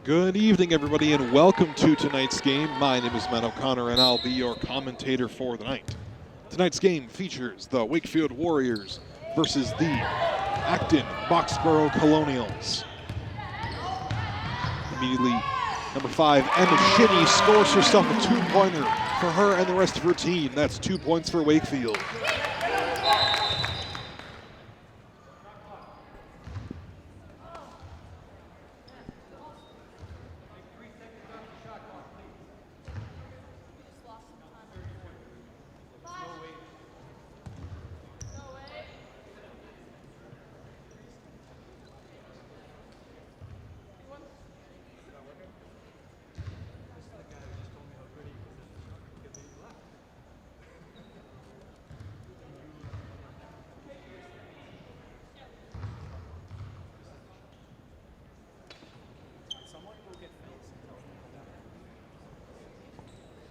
Good evening, everybody, and welcome to tonight's game. My name is Matt O'Connor, and I'll be your commentator for the night. Tonight's game features the Wakefield Warriors versus the Acton Boxborough Colonials. Immediately, number 5, Emma Shinny scores herself a 2-pointer for her and the rest of her team. That's 2 points for Wakefield.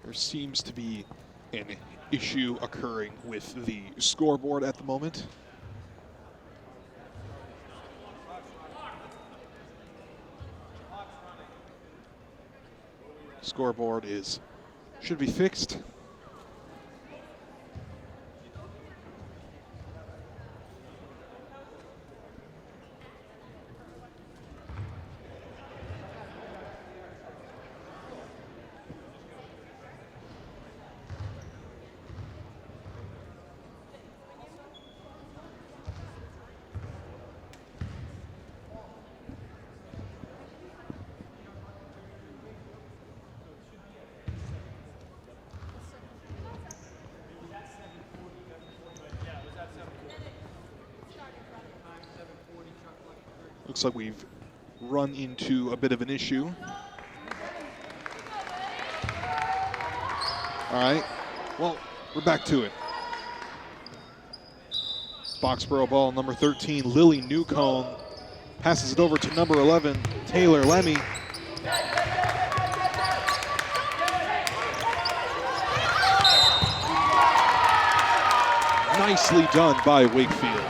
There seems to be an issue occurring with the scoreboard at the moment. Scoreboard should be fixed. Looks like we've run into a bit of an issue. All right, well, we're back to it. Boxborough ball, number 13, Lily Newcomb. Passes it over to number 11, Taylor Lemmy. Nicely done by Wakefield.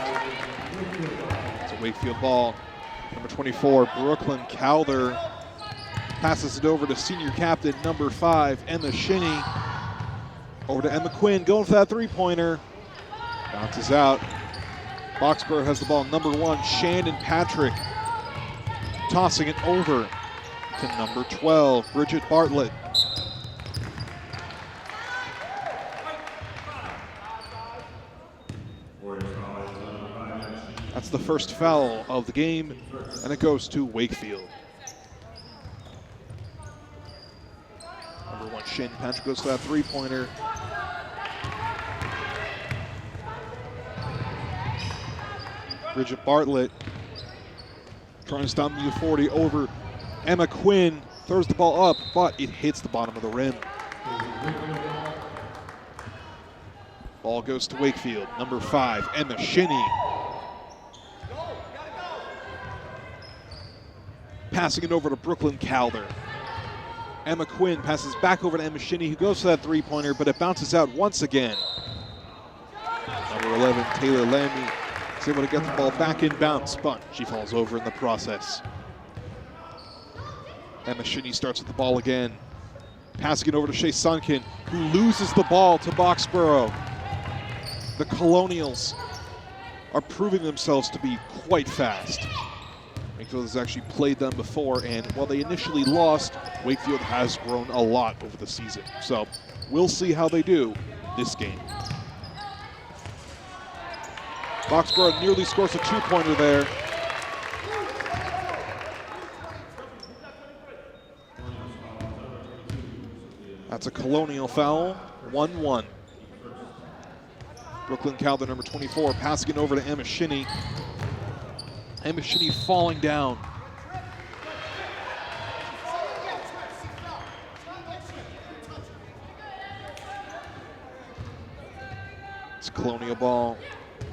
It's a Wakefield ball. Number 24, Brooklyn Calder, passes it over to senior captain, number 5, Emma Shinny. Over to Emma Quinn, going for that three-pointer. Bounces out. Boxborough has the ball, number 1, Shannon Patrick. Tossing it over to number 12, Bridget Bartlett. That's the first foul of the game, and it goes to Wakefield. Number 1, Shannon Patrick goes for that three-pointer. Bridget Bartlett trying to stop the U40 over Emma Quinn. Throws the ball up, but it hits the bottom of the rim. Ball goes to Wakefield. Number 5, Emma Shinny. Passing it over to Brooklyn Calder. Emma Quinn passes back over to Emma Shinny, who goes for that three-pointer, but it bounces out once again. Number 11, Taylor Lammy, is able to get the ball back in bounce, but she falls over in the process. Emma Shinny starts with the ball again. Passing it over to Shea Sunkin, who loses the ball to Boxborough. The Colonials are proving themselves to be quite fast. Wakefield has actually played them before, and while they initially lost, Wakefield has grown a lot over the season. So we'll see how they do this game. Boxborough nearly scores a 2-pointer there. That's a Colonial foul, 1-1. Brooklyn Calder, number 24, passing it over to Emma Shinny. Emma Shinny falling down. It's a Colonial ball.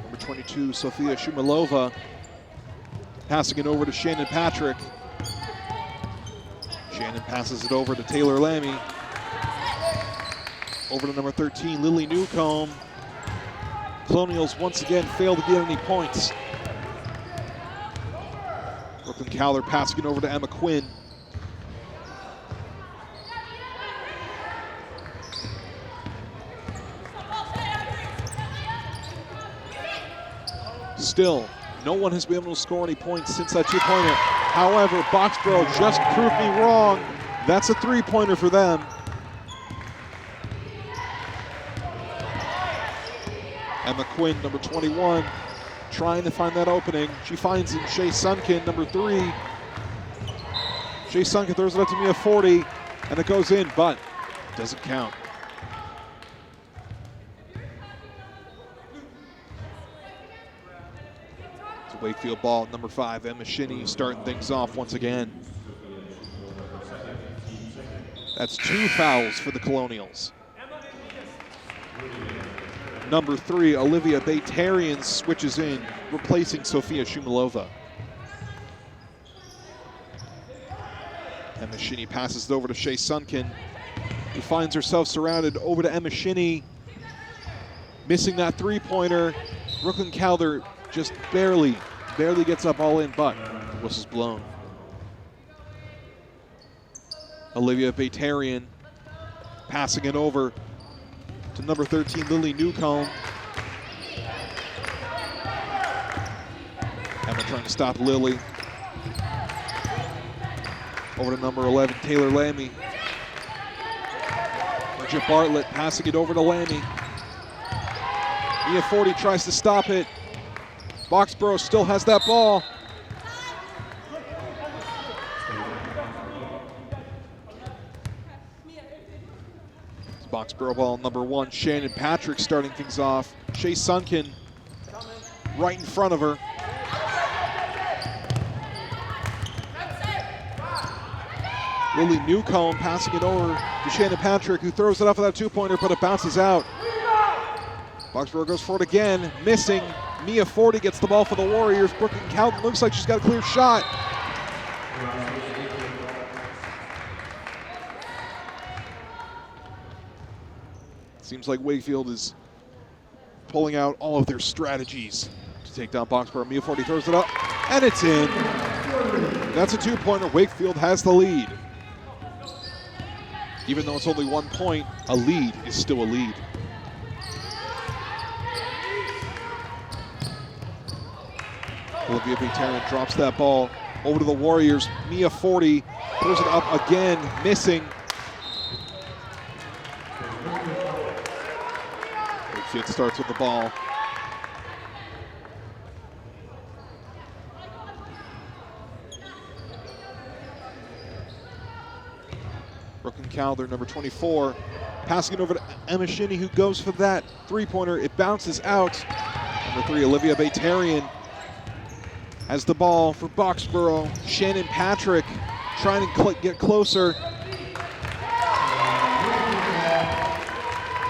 Number 22, Sofia Shumilova, passing it over to Shannon Patrick. Shannon passes it over to Taylor Lammy. Over to number 13, Lily Newcomb. Colonials once again fail to get any points. Brooklyn Calder passing it over to Emma Quinn. still, no one has been able to score any points since that two-pointer. However, Boxborough just proved me wrong. That's a three-pointer for them. Emma Quinn, number 21, trying to find that opening. She finds it. Shea Sunken, number 3. Shea Sunken throws it up to Mia 40, and it goes in, but doesn't count. It's a Wakefield ball, number 5, Emma Shinney starting things off once again. That's 2 fouls for the Colonials. Number 3, Olivia Baytarian switches in, replacing Sofia Shumilova. Emma Shinney passes it over to Shea Sunken, who finds herself surrounded. Over to Emma Shinney, missing that three-pointer. Brooklyn Calder just barely gets up all in, but the whistle's blown. Olivia Baytarian passing it over to number 13, Lily Newcomb. Emma trying to stop Lily. Over to number 11, Taylor Lammy. Bridget Bartlett passing it over to Lammy. Mia 40 tries to stop it. Boxborough still has that ball. Boxborough ball, number 1, Shannon Patrick starting things off. Shea Sunken right in front of her. Lily Newcomb passing it over to Shannon Patrick, who throws it up for that two-pointer, but it bounces out. Boxborough goes for it again, missing. Mia 40 gets the ball for the Warriors. Brooklyn Calden looks like she's got a clear shot. Seems like Wakefield is pulling out all of their strategies to take down Boxborough. Mia 40 throws it up, and it's in. That's a two-pointer. Wakefield has the lead. Even though it's only 1 point, a lead is still a lead. Olivia Baytarian drops that ball over to the Warriors. Mia 40 throws it up again, missing. Wakefield starts with the ball. Brooklyn Calder, number 24, passing it over to Emma Shinney, who goes for that three-pointer. It bounces out. Number 3, Olivia Baytarian has the ball for Boxborough. Shannon Patrick trying to get closer.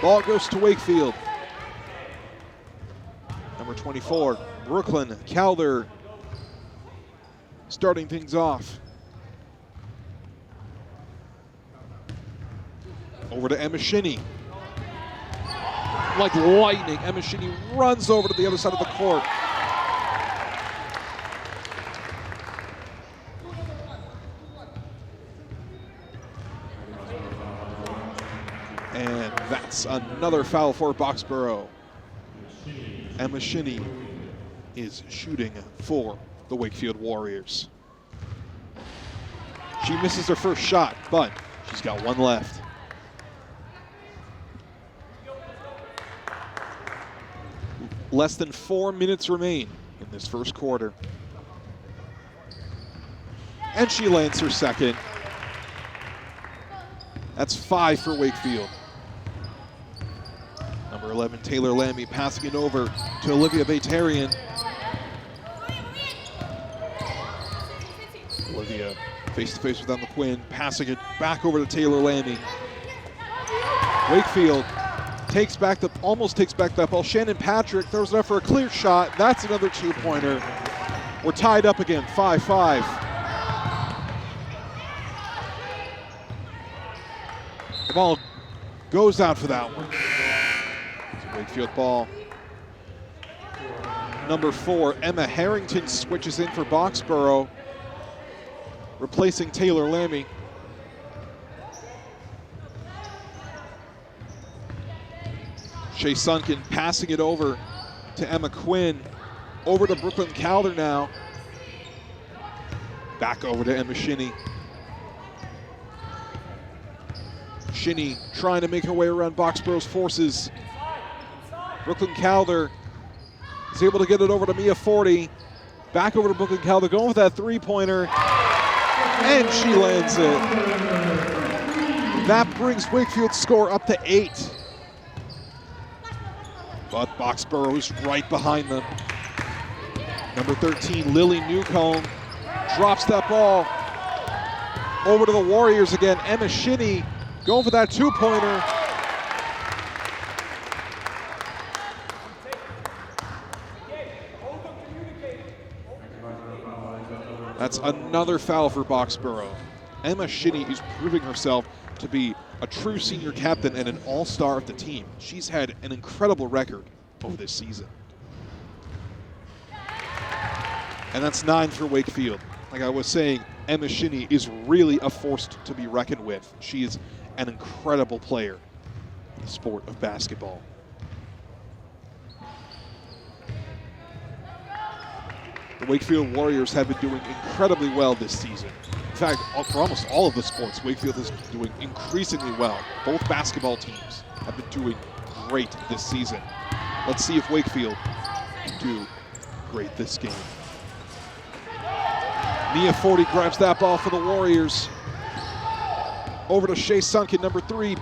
Ball goes to Wakefield. Number 24, Brooklyn Calder starting things off. Over to Emma Shinney. Like lightning, Emma Shinney runs over to the other side of the court. And that's another foul for Boxborough. Emma Shinney is shooting for the Wakefield Warriors. She misses her first shot, but she's got one left. Less than 4 minutes remain in this first quarter. And she lands her second. That's 5 for Wakefield. Number 11, Taylor Lammy, passing it over to Olivia Baytarian. Olivia face-to-face with Emma Quinn, passing it back over to Taylor Lammy. Wakefield almost takes back that ball. Shannon Patrick throws it up for a clear shot. That's another two-pointer. We're tied up again, 5-5. The ball goes out for that one. It's a Wakefield ball. Number 4, Emma Harrington switches in for Boxborough, replacing Taylor Lammy. Shea Sunken passing it over to Emma Quinn. Over to Brooklyn Calder now. Back over to Emma Shinnie. Shinnie trying to make her way around Boxborough's forces. Brooklyn Calder is able to get it over to Mia Forty. Back over to Brooklyn Calder, going with that three-pointer, and she lands it. That brings Wakefield's score up to 8. But Boxborough is right behind them. Number 13, Lily Newcomb, drops that ball. Over to the Warriors again. Emma Shinnie going for that two-pointer. That's another foul for Boxborough. Emma Shinnie is proving herself to be a true senior captain and an all-star of the team. She's had an incredible record over this season. And that's 9 for Wakefield. Like I was saying, Emma Shinnie is really a force to be reckoned with. She is an incredible player in the sport of basketball. The Wakefield Warriors have been doing incredibly well this season. In fact, for almost all of the sports, Wakefield is doing increasingly well. Both basketball teams have been doing great this season. Let's see if Wakefield can do great this game. Mia Forty grabs that ball for the Warriors. Over to Shea Sunken, number 3.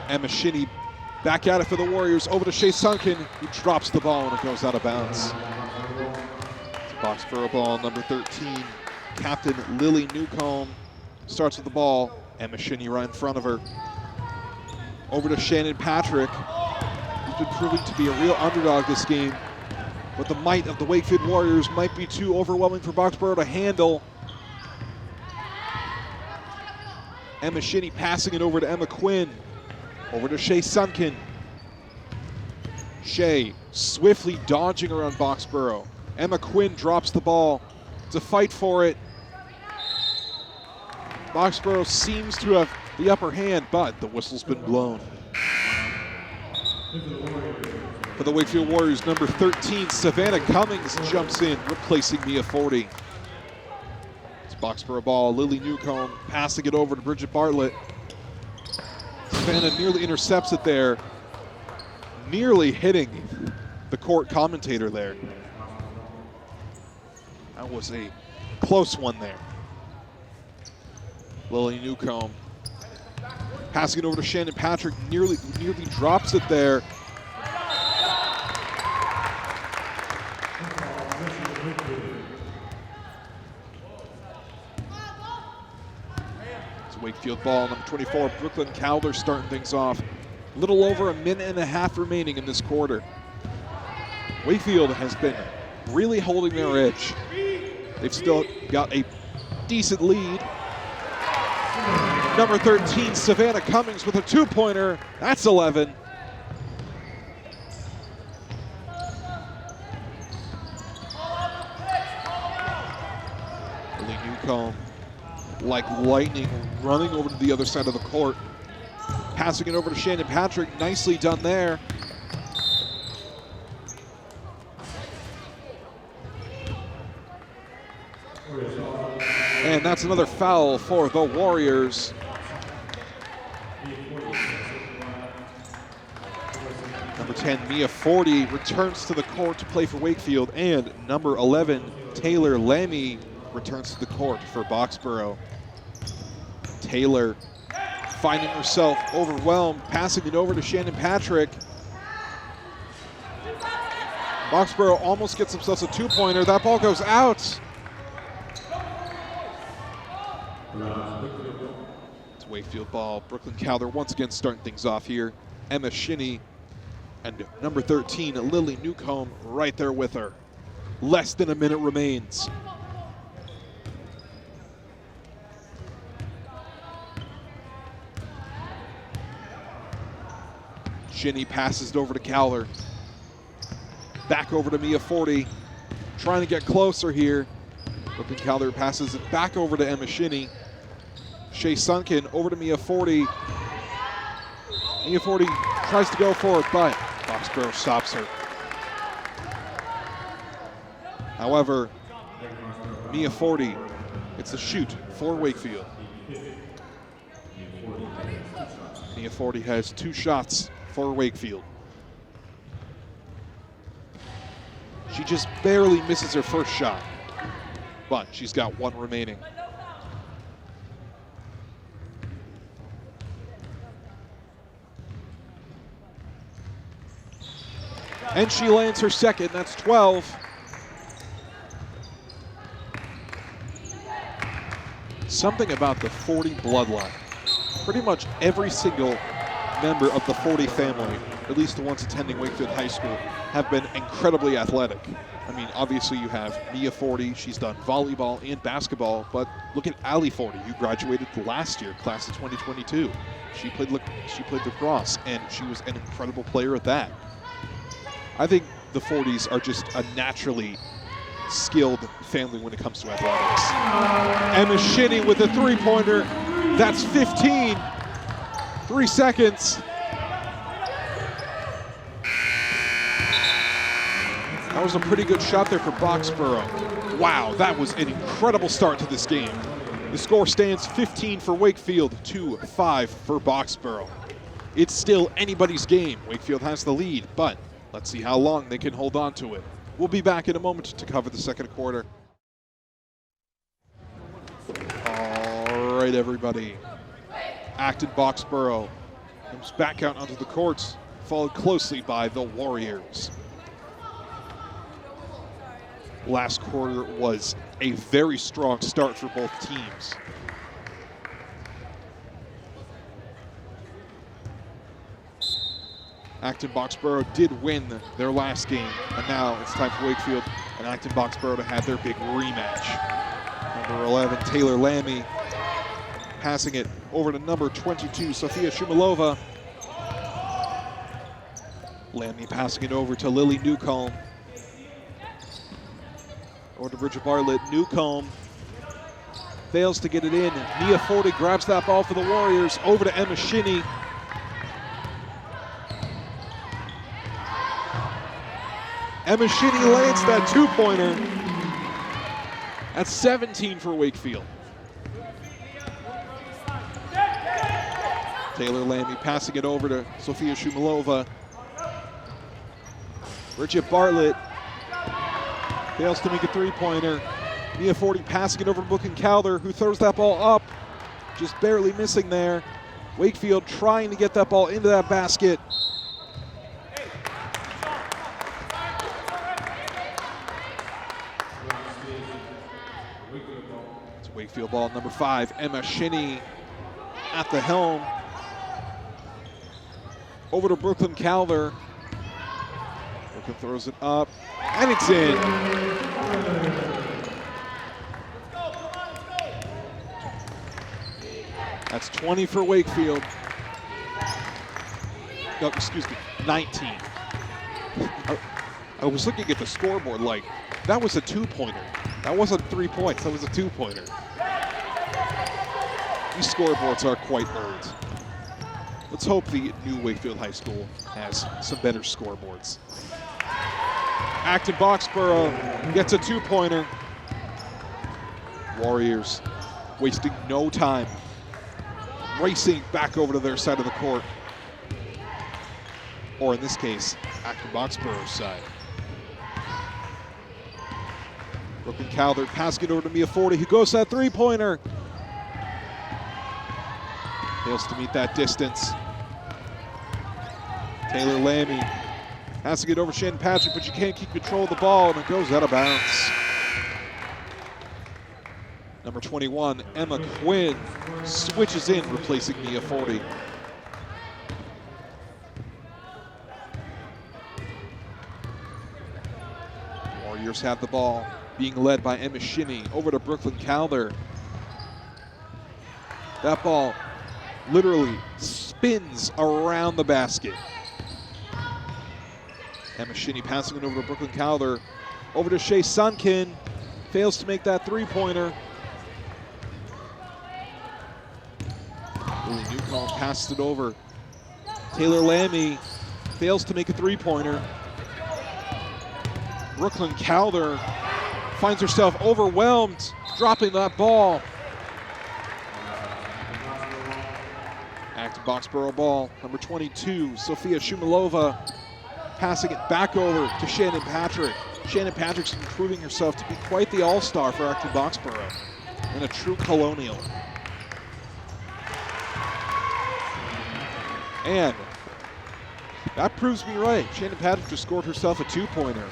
Emma Shinnie back at it for the Warriors. Over to Shea Sunken, who drops the ball and it goes out of bounds. It's a Boxborough ball, number 13. Captain Lily Newcomb starts with the ball. Emma Shinnie right in front of her. Over to Shannon Patrick, who's been proving to be a real underdog this game. But the might of the Wakefield Warriors might be too overwhelming for Boxborough to handle. Emma Shinnie passing it over to Emma Quinn. Over to Shea Sunken. Shea swiftly dodging around Boxborough. Emma Quinn drops the ball. It's a fight for it. Boxborough seems to have the upper hand, but the whistle's been blown. For the Wakefield Warriors, number 13, Savannah Cummings jumps in, replacing Mia Forty. It's Boxborough ball. Lily Newcomb passing it over to Bridget Bartlett. Savannah nearly intercepts it there, nearly hitting the court commentator there. That was a close one there. Lily Newcomb passing it over to Shannon Patrick, nearly drops it there. It's a Wakefield ball, number 24, Brooklyn Calder starting things off. A little over a minute and a half remaining in this quarter. Wakefield has been really holding their edge. They've still got a decent lead. Number 13, Savannah Cummings with a two-pointer. That's 11. Lily Newcomb, like lightning, running over to the other side of the court. Passing it over to Shannon Patrick. Nicely done there. And that's another foul for the Warriors. Number 10, Mia Forty returns to the court to play for Wakefield, and number 11, Taylor Lammy returns to the court for Boxborough. Taylor finding herself overwhelmed, passing it over to Shannon Patrick. Boxborough almost gets themselves a two-pointer. That ball goes out. It's a Wakefield ball. Brooklyn Calder once again starting things off here. Emma Shinnie and number 13, Lily Newcomb, right there with her. Less than a minute remains. Shinnie passes it over to Calder. Back over to Mia Forty. Trying to get closer here. Brooklyn Calder passes it back over to Emma Shinnie. Shea Sunken over to Mia Forty. Mia Forty tries to go for it, but Boxborough stops her. However, Mia Forty, it's a shoot for Wakefield. Mia Forty has 2 shots for Wakefield. She just barely misses her first shot, but she's got 1 remaining. And she lands her second, that's 12. Something about the Forty bloodline. Pretty much every single member of the Forty family, at least the ones attending Wakefield High School, have been incredibly athletic. I mean, obviously you have Mia Forty, she's done volleyball and basketball, but look at Ali Forty, who graduated last year, class of 2022. She played lacrosse, and she was an incredible player at that. I think the Forties are just a naturally skilled family when it comes to athletics. Emma Shinny with a 3-pointer. That's 15. 3 seconds. That was a pretty good shot there for Boxborough. Wow, that was an incredible start to this game. The score stands 15 for Wakefield, 2-5 for Boxborough. It's still anybody's game. Wakefield has the lead, but let's see how long they can hold on to it. We'll be back in a moment to cover the second quarter. All right, everybody. Acton Boxborough comes back out onto the courts, followed closely by the Warriors. Last quarter was a very strong start for both teams. Acton Boxborough did win their last game, and now it's time for Wakefield and Acton Boxborough to have their big rematch. Number 11, Taylor Lammy, passing it over to number 22, Sofia Shumilova. Lammy passing it over to Lily Newcomb. Over to Bridget Bartlett. Newcomb fails to get it in. Mia Forty grabs that ball for the Warriors. Over to Emma Shinny. Emma Shinny lands that 2-pointer. That's 17 for Wakefield. Taylor Lammy passing it over to Sofia Shumilova. Bridget Bartlett fails to make a 3-pointer. Mia Forty passing it over to Brooklyn Calder, who throws that ball up, just barely missing there. Wakefield trying to get that ball into that basket. It's Wakefield ball number 5, Emma Shinny at the helm. Over to Brooklyn Calder. Brooklyn throws it up, and it's in. That's 20 for Wakefield. No, excuse me, 19. I was looking at the scoreboard like, that was a 2-pointer. That wasn't 3 points, that was a 2-pointer. These scoreboards are quite old. Let's hope the new Wakefield High School has some better scoreboards. Acton Boxborough gets a 2-pointer. Warriors wasting no time, racing back over to their side of the court. Or in this case, Acton Boxborough's side. Brooklyn Calder passing it over to Mia Forty, who goes to that 3-pointer. Fails to meet that distance. Taylor Lammy passing it over to Shannon Patrick, but you can't keep control of the ball, and it goes out of bounds. Number 21, Emma Quinn, switches in, replacing Mia Forty. Warriors have the ball, being led by Emma Shinny. Over to Brooklyn Calder. That ball literally spins around the basket. Emma Shinny passing it over to Brooklyn Calder. Over to Shea Sunken. Fails to make that 3-pointer. Newcomb passes it over. Taylor Lammy fails to make a three-pointer. Brooklyn Calder finds herself overwhelmed, dropping that ball. Acton Boxborough ball, number 22, Sofia Shumilova, passing it back over to Shannon Patrick. Shannon Patrick's improving herself to be quite the all-star for Acton Boxborough and a true colonial. And that proves me right. Shannon Patrick just scored herself a two-pointer.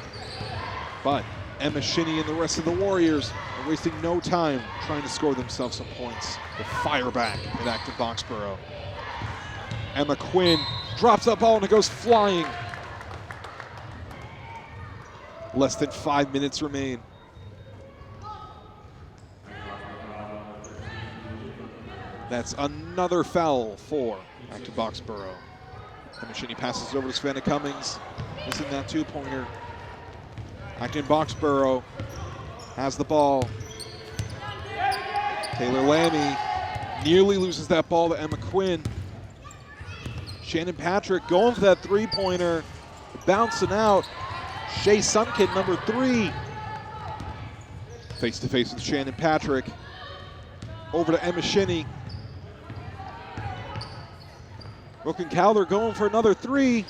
But Emma Shinnie and the rest of the Warriors are wasting no time trying to score themselves some points. They fire back at Acton Boxborough. Emma Quinn drops that ball and it goes flying. Less than 5 minutes remain. That's another foul for Acton Boxborough. Emma Shinnie passes over to Savannah Cummings, missing that two-pointer. Acton Boxborough has the ball. Taylor Lammy nearly loses that ball to Emma Quinn. Shannon Patrick going for that three-pointer, bouncing out. Shea Sunkin, number 3. Face-to-face with Shannon Patrick. Over to Emma Shinnie. Brooklyn Calder going for another 3.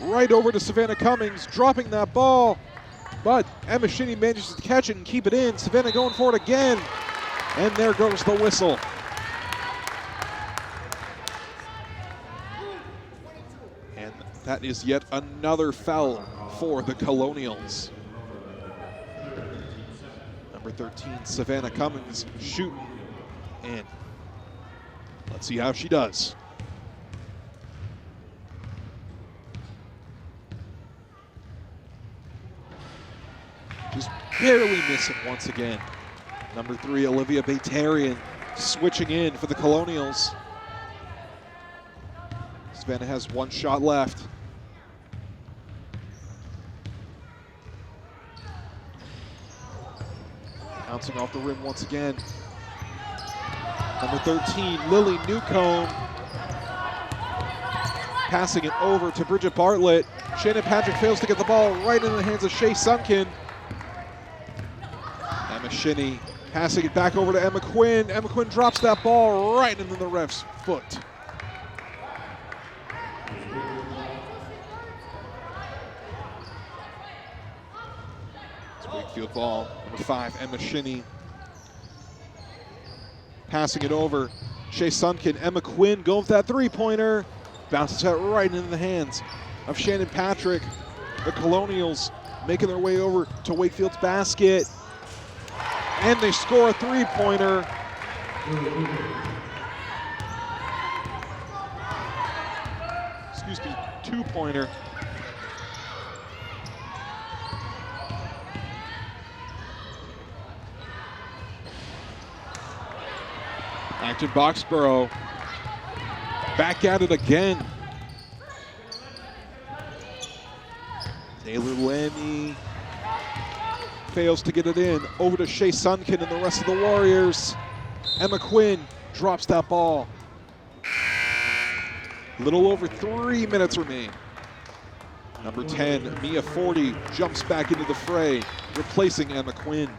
Right over to Savannah Cummings, dropping that ball. But Emma Shinnie manages to catch it and keep it in. Savannah going for it again. And there goes the whistle. And that is yet another foul for the Colonials. Number 13, Savannah Cummings shooting. And let's see how she does. Just barely missing once again. Number 3, Olivia Baytarian switching in for the Colonials. Savannah has 1 shot left. Bouncing off the rim once again. Number 13, Lily Newcomb. Passing it over to Bridget Bartlett. Shannon Patrick fails to get the ball right in the hands of Shea Sunkin. Emma Shinnie passing it back over to Emma Quinn. Emma Quinn drops that ball right into the ref's foot. It's Wakefield ball. Number 5, Emma Shinnie. Passing it over. Shea Sunkin. Emma Quinn going for that three-pointer. Bounces out right into the hands of Shannon Patrick. The Colonials making their way over to Wakefield's basket. And they score a three-pointer. Excuse me, two-pointer. Acton Boxborough back at it again. Taylor Lammy fails to get it in. Over to Shea Sunkin and the rest of the Warriors. Emma Quinn drops that ball. Little over 3 minutes remain. Number 10, Mia Forty, jumps back into the fray, replacing Emma Quinn.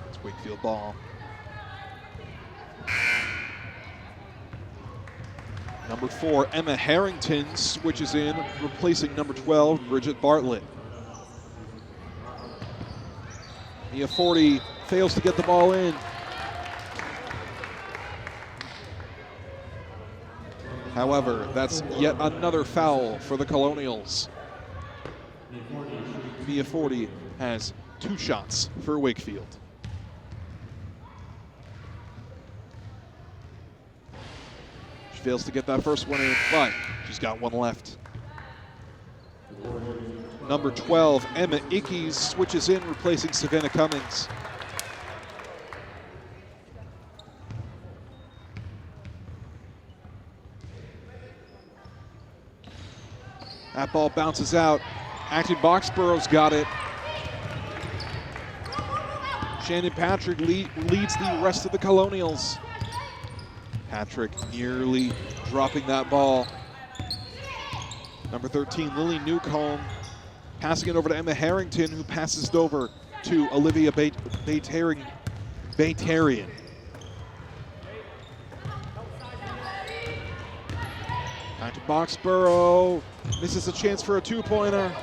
It's Wakefield ball. Number 4, Emma Harrington switches in, replacing number 12, Bridget Bartlett. Mia Forty fails to get the ball in. However, that's yet another foul for the Colonials. Mia Forty has 2 shots for Wakefield. She fails to get that first one in, but she's got 1 left. Number 12, Emma Ickes switches in, replacing Savannah Cummings. That ball bounces out. Acton Boxborough's got it. Shannon Patrick leads the rest of the Colonials. Patrick nearly dropping that ball. Number 13, Lily Newcomb, passing it over to Emma Harrington, who passes it over to Olivia Baytarian. Acton Boxborough misses a chance for a two-pointer.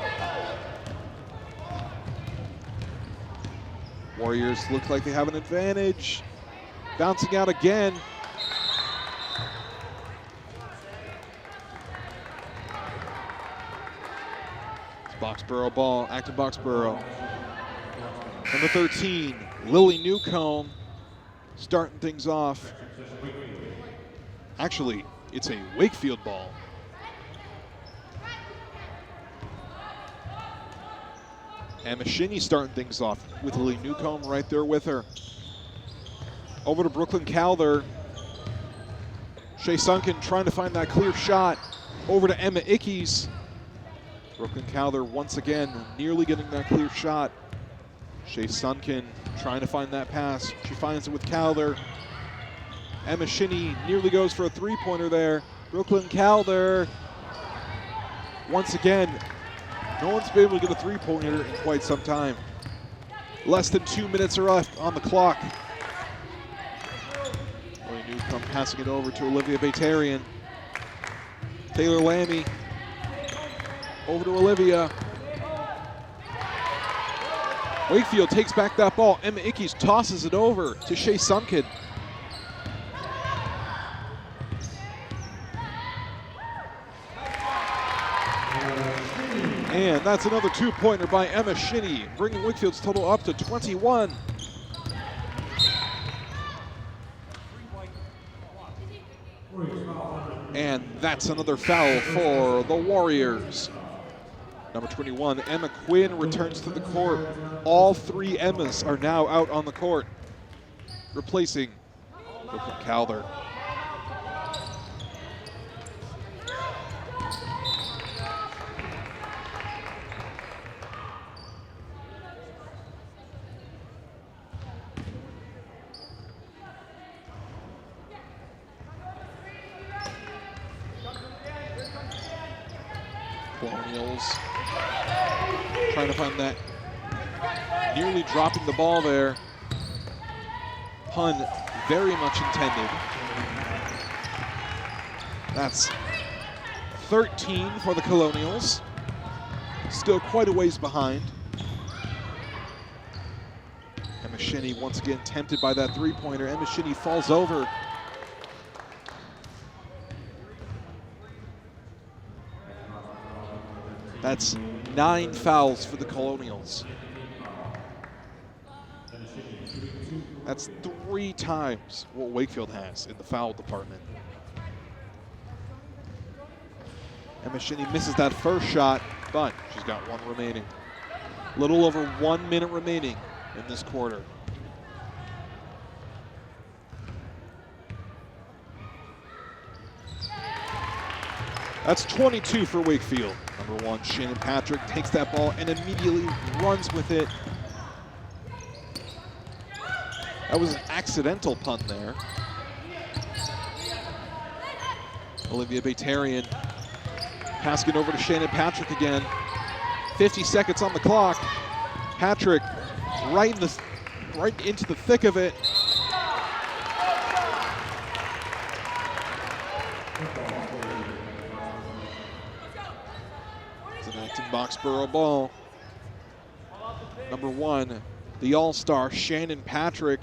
Warriors look like they have an advantage. Bouncing out again. Boxborough ball, Acton Boxborough. Number 13, Lily Newcomb, starting things off. Actually, it's a Wakefield ball. Emma Shinny starting things off with Lily Newcomb right there with her. Over to Brooklyn Calder. Shea Sunken trying to find that clear shot. Over to Emma Ickes. Brooklyn Calder once again nearly getting that clear shot. Shea Sunken trying to find that pass. She finds it with Calder. Emma Shinny nearly goes for a three-pointer there. Brooklyn Calder. Once again, no one's been able to get a three-pointer in quite some time. Less than 2 minutes are left on the clock. Lily Newcomb passing it over to Olivia Baytarian. Taylor Lammy. Over to Olivia. Wakefield takes back that ball. Emma Ickes tosses it over to Shea Sunken. And that's another two-pointer by Emma Shinny, bringing Wakefield's total up to 21. And that's another foul for the Warriors. Number 21, Emma Quinn returns to the court. All three Emmas are now out on the court, replacing Brooklyn Calder. Colonials trying to find that, nearly dropping the ball there. Pun very much intended. That's 13 for the Colonials. Still quite a ways behind. Emma Shinny once again tempted by that three-pointer. Emma Shinny falls over. That's 9 fouls for the Colonials. That's 3 times what Wakefield has in the foul department. Emma Shinny misses that first shot, but she's got one remaining. A little over 1 minute remaining in this quarter. That's 22 for Wakefield. Number 1, Shannon Patrick takes that ball and immediately runs with it. That was an accidental punt there. Olivia Baytarian passing it over to Shannon Patrick again. 50 seconds on the clock. Patrick right into the thick of it. It's an Acton Boxborough ball. Number 1, the all-star Shannon Patrick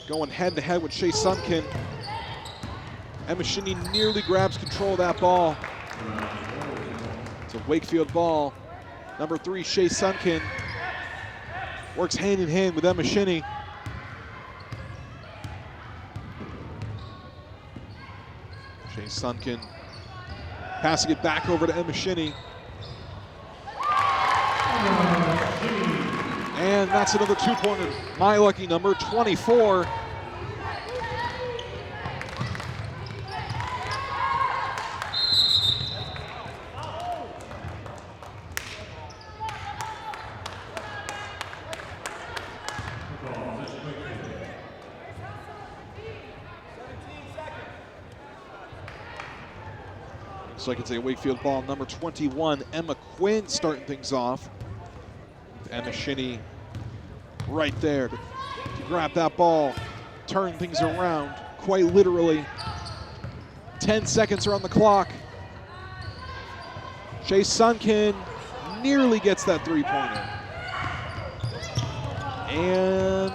going head-to-head with Shea Sunken. Emma Shinny nearly grabs control of that ball. It's a Wakefield ball. Number 3, Shea Sunken works hand-in-hand with Emma Shinny. Shea Sunken passing it back over to Emma Shinny. And that's another two-pointer. My lucky number, 24. Looks like it's a Wakefield ball. Number 21, Emma Quinn starting things off. Emma Shinny right there to grab that ball, turn things around, quite literally. 10 seconds are on the clock. Shea Sunkin nearly gets that three-pointer. And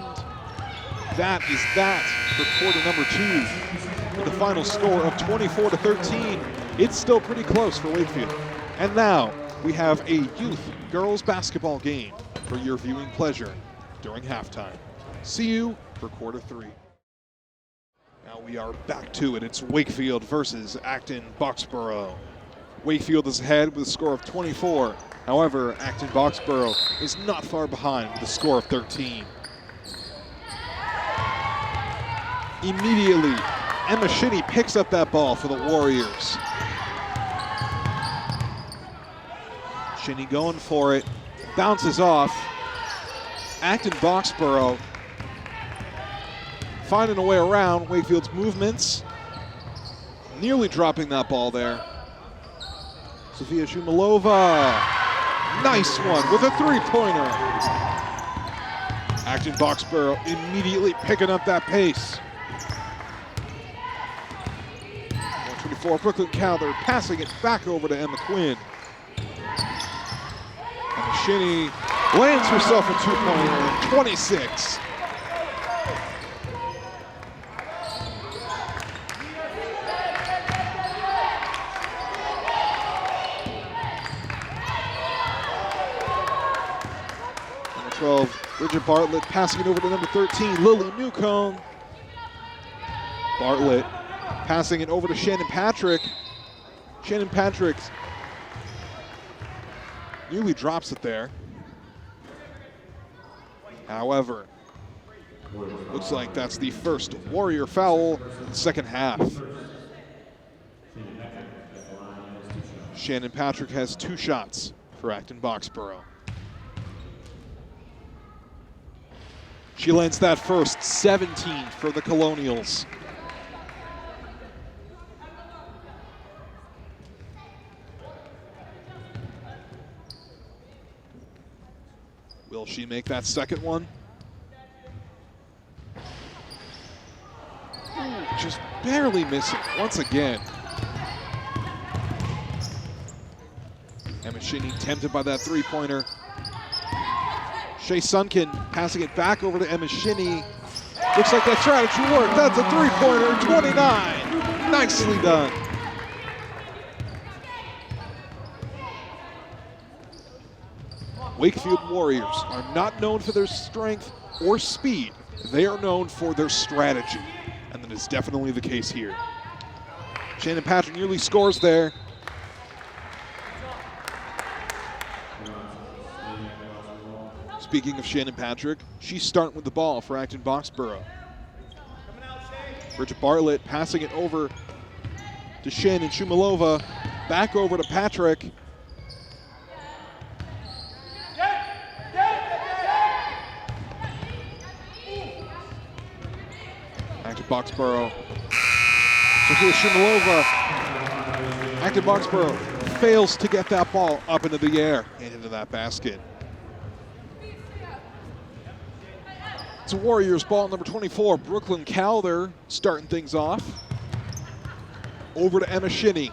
that is that for quarter number 2. With the final score of 24-13. It's still pretty close for Wakefield. And now we have a youth girls basketball game for your viewing pleasure during halftime. See you for quarter 3. Now we are back to it. It's Wakefield versus Acton Boxborough. Wakefield is ahead with a score of 24. However, Acton Boxborough is not far behind with a score of 13. Immediately, Emma Shinny picks up that ball for the Warriors. Shinny going for it, bounces off. Acton Boxborough finding a way around Wakefield's movements. Nearly dropping that ball there. Sofia Shumilova, nice one with a three-pointer. Acton Boxborough immediately picking up that pace. 124, Brooklyn Calder passing it back over to Emma Quinn. Emma Shinny lands herself a two-pointer, 26. Number 12, Bridget Bartlett passing it over to number 13, Lily Newcomb. Bartlett passing it over to Shannon Patrick. Shannon Patrick nearly drops it there. However, looks like that's the first Warrior foul in the second half. Shannon Patrick has 2 shots for Acton Boxborough. She lands that first, 17 for the Colonials. Will she make that second one? Ooh, just barely missing once again. Emma Shinny tempted by that three-pointer. Shea Sunkin passing it back over to Emma Shinny. Looks like that strategy worked. That's a three-pointer, 29. Nicely done. Wakefield Warriors are not known for their strength or speed. They are known for their strategy, and that is definitely the case here. Shannon Patrick nearly scores there. Speaking of Shannon Patrick, she's starting with the ball for Acton Boxborough. Bridget Bartlett passing it over to Shannon Shumilova, back over to Patrick. Acton Boxborough. Sofia Shumilova. Acton Boxborough fails to get that ball up into the air and into that basket. It's a Warriors ball, number 24, Brooklyn Calder starting things off. Over to Emma Shinny.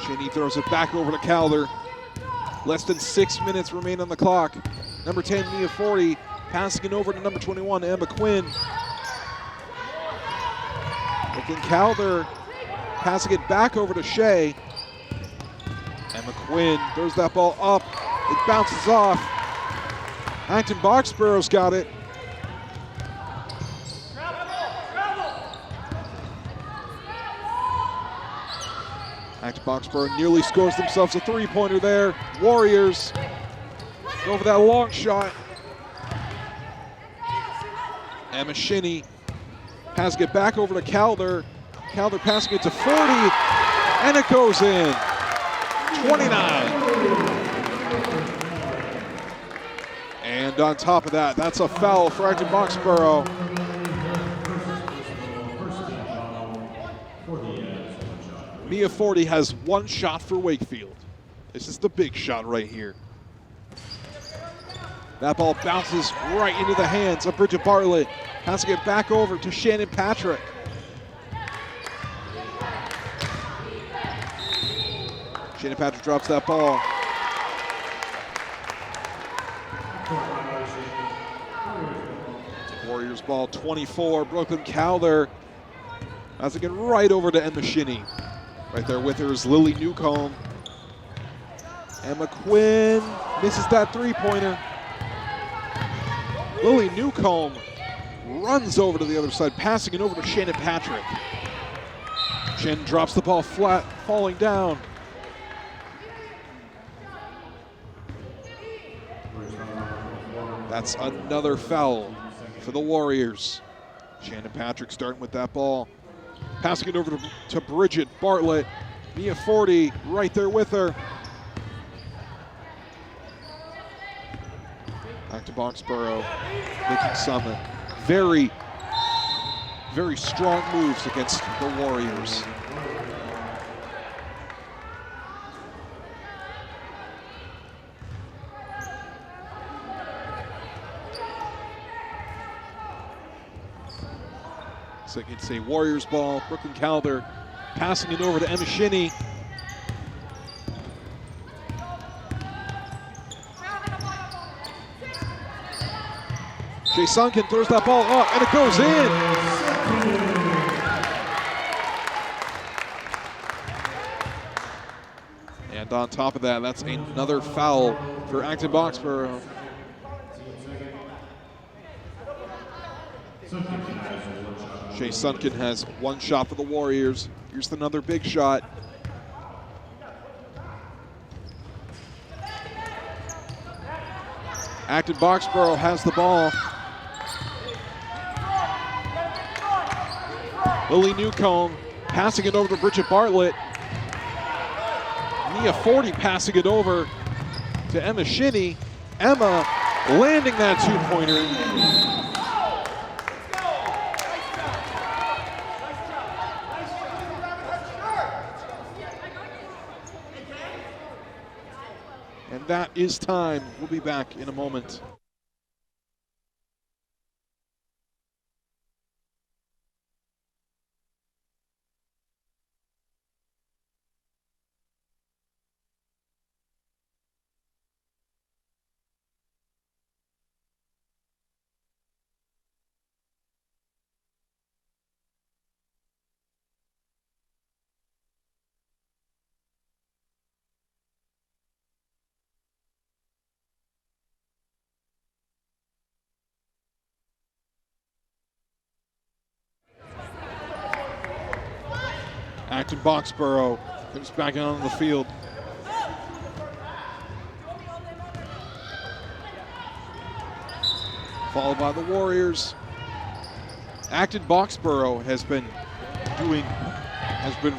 Shinny throws it back over to Calder. Less than 6 minutes remain on the clock. Number 10, Mia Forty, passing it over to number 21, Emma Quinn. Brooklyn Calder passing it back over to Shea. Emma Quinn throws that ball up. It bounces off. Acton Boxborough's got it. Acton Boxborough nearly scores themselves a three-pointer there. Warriors go for that long shot. Emma Shinny has to get back over to Calder. Calder passing it to 40, and it goes in. 29. And on top of that, that's a foul for Acton Boxborough. Mia 40 has one shot for Wakefield. This is the big shot right here. That ball bounces right into the hands of Bridget Bartlett. Has to get back over to Shannon Patrick. Shannon Patrick drops that ball. Warriors ball, 24. Brooklyn Calder has to get right over to Emma Shinnie. Right there with her is Lily Newcomb. Emma Quinn misses that three-pointer. Lily Newcomb runs over to the other side, passing it over to Shannon Patrick. Shannon drops the ball flat, falling down. That's another foul for the Warriors. Shannon Patrick starting with that ball. Passing it over to Bridget Bartlett. Mia 40 right there with her. Acton Boxborough making some very, very strong moves against the Warriors. So it's a Warriors ball. Brooklyn Calder passing it over to Emma Shinnie. Jay Sunken throws that ball up, and it goes in. And on top of that, that's another foul for Acton Boxborough. Jay Sunken has one shot for the Warriors. Here's another big shot. Acton Boxborough has the ball. Lily Newcomb passing it over to Bridget Bartlett. Mia 40 passing it over to Emma Shinnie. Emma landing that two-pointer. And that is time. We'll be back in a moment. Acton Boxborough comes back out on the field. Followed by the Warriors. Acton Boxborough has been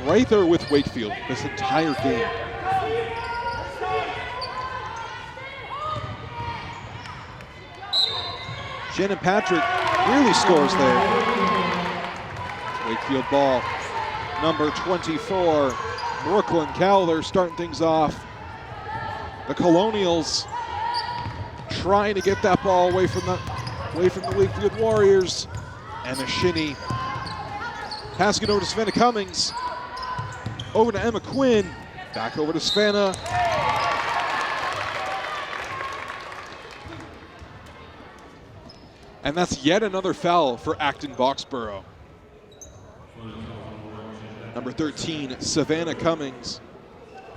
right there with Wakefield this entire game. Shannon Patrick really scores there. Wakefield ball. Number 24, Brooklyn Calder starting things off. The Colonials trying to get that ball away from the Wakefield Warriors. Emma Shinnie passing it over to Savannah Cummings. Over to Emma Quinn. Back over to Savannah. And that's yet another foul for Acton Boxborough. Number 13, Savannah Cummings,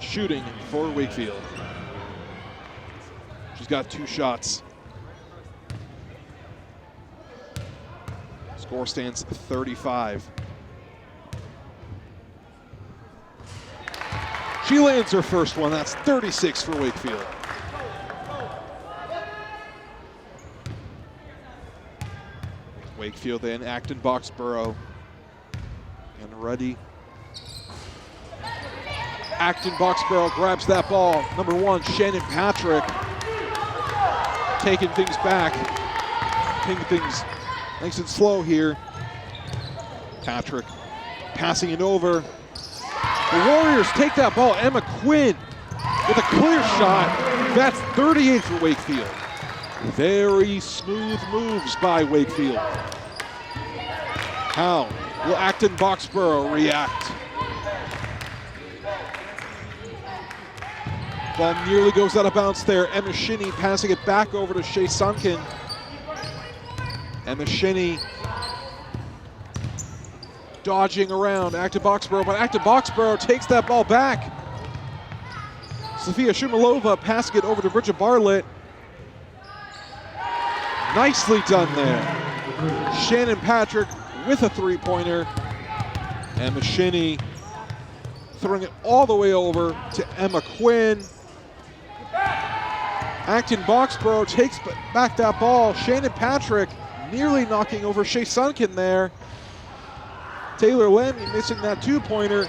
shooting for Wakefield. She's got 2 shots. Score stands 35. She lands her first one. That's 36 for Wakefield. Wakefield and Acton Boxborough. And ready. Acton Boxborough grabs that ball. Number 1, Shannon Patrick. Taking things back. Taking things nice and slow here. Patrick passing it over. The Warriors take that ball. Emma Quinn with a clear shot. That's 38 for Wakefield. Very smooth moves by Wakefield. How will Acton Boxborough react? Ball nearly goes out of bounds there. Emma Shinney passing it back over to Shea Sunken. Emma Shinney dodging around Acton Boxborough, but Acton Boxborough takes that ball back. Sofia Shumilova passing it over to Bridget Bartlett. Nicely done there. Shannon Patrick with a three-pointer. Emma Shinney throwing it all the way over to Emma Quinn. Acton Boxborough takes back that ball. Shannon Patrick nearly knocking over Shea Sunken there. Taylor Lammy missing that two-pointer.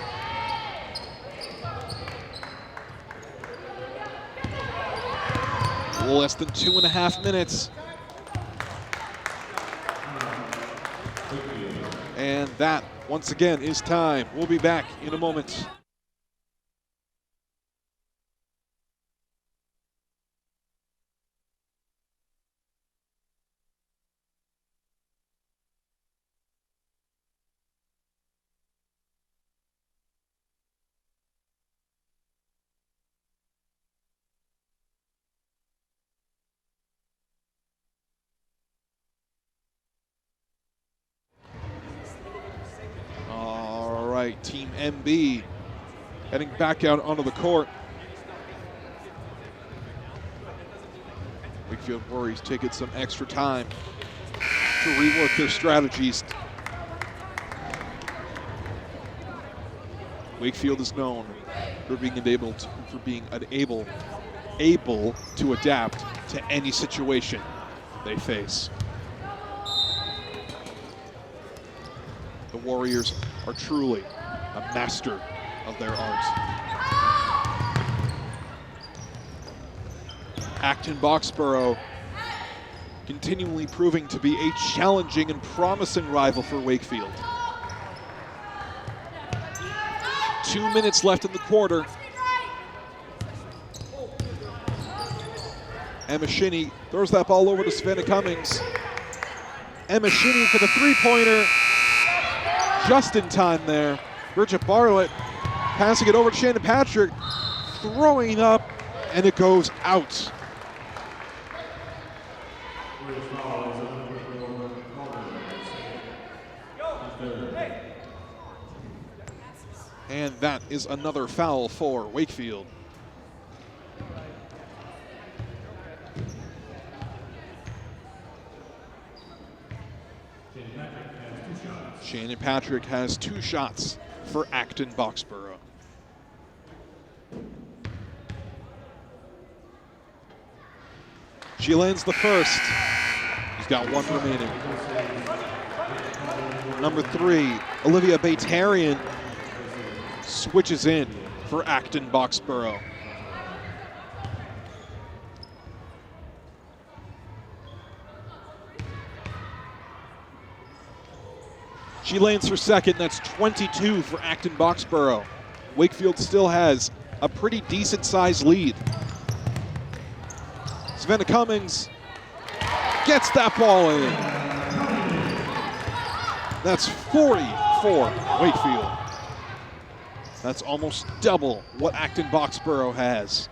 Less than 2.5 minutes. And that, once again, is time. We'll be back in a moment. Team MB heading back out onto the court. Wakefield Warriors taking some extra time to rework their strategies. Wakefield is known for being able to adapt to any situation they face. The Warriors are truly a master of their art. Acton Boxborough continually proving to be a challenging and promising rival for Wakefield. 2 minutes left in the quarter. Emma Shinney throws that ball over to Savannah Cummings. Emma Shinney for the three-pointer. Just in time there. Bridget Bartlett passing it over to Shannon Patrick, throwing up, and it goes out. And that is another foul for Wakefield. Shannon Patrick has 2 shots for Acton Boxborough. She lands the first. He's got 1 remaining. Number 3, Olivia Batarian switches in for Acton Boxborough. She lands her second. That's 22 for Acton Boxborough. Wakefield still has a pretty decent-sized lead. Savannah Cummings gets that ball in. That's 40 for Wakefield. That's almost double what Acton Boxborough has.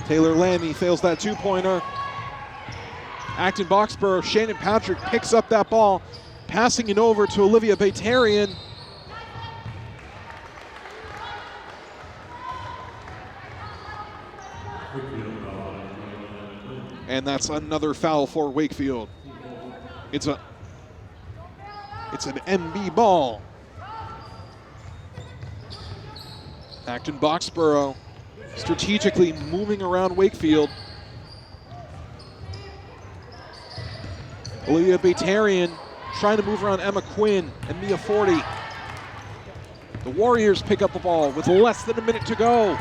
Taylor Lammy fails that two-pointer. Acton Boxborough, Shannon Patrick picks up that ball, passing it over to Olivia Batarian. And that's another foul for Wakefield. It's an MB ball. Acton Boxborough strategically moving around Wakefield. Olivia Batarian trying to move around Emma Quinn and Mia Forty. The Warriors pick up the ball with less than a minute to go.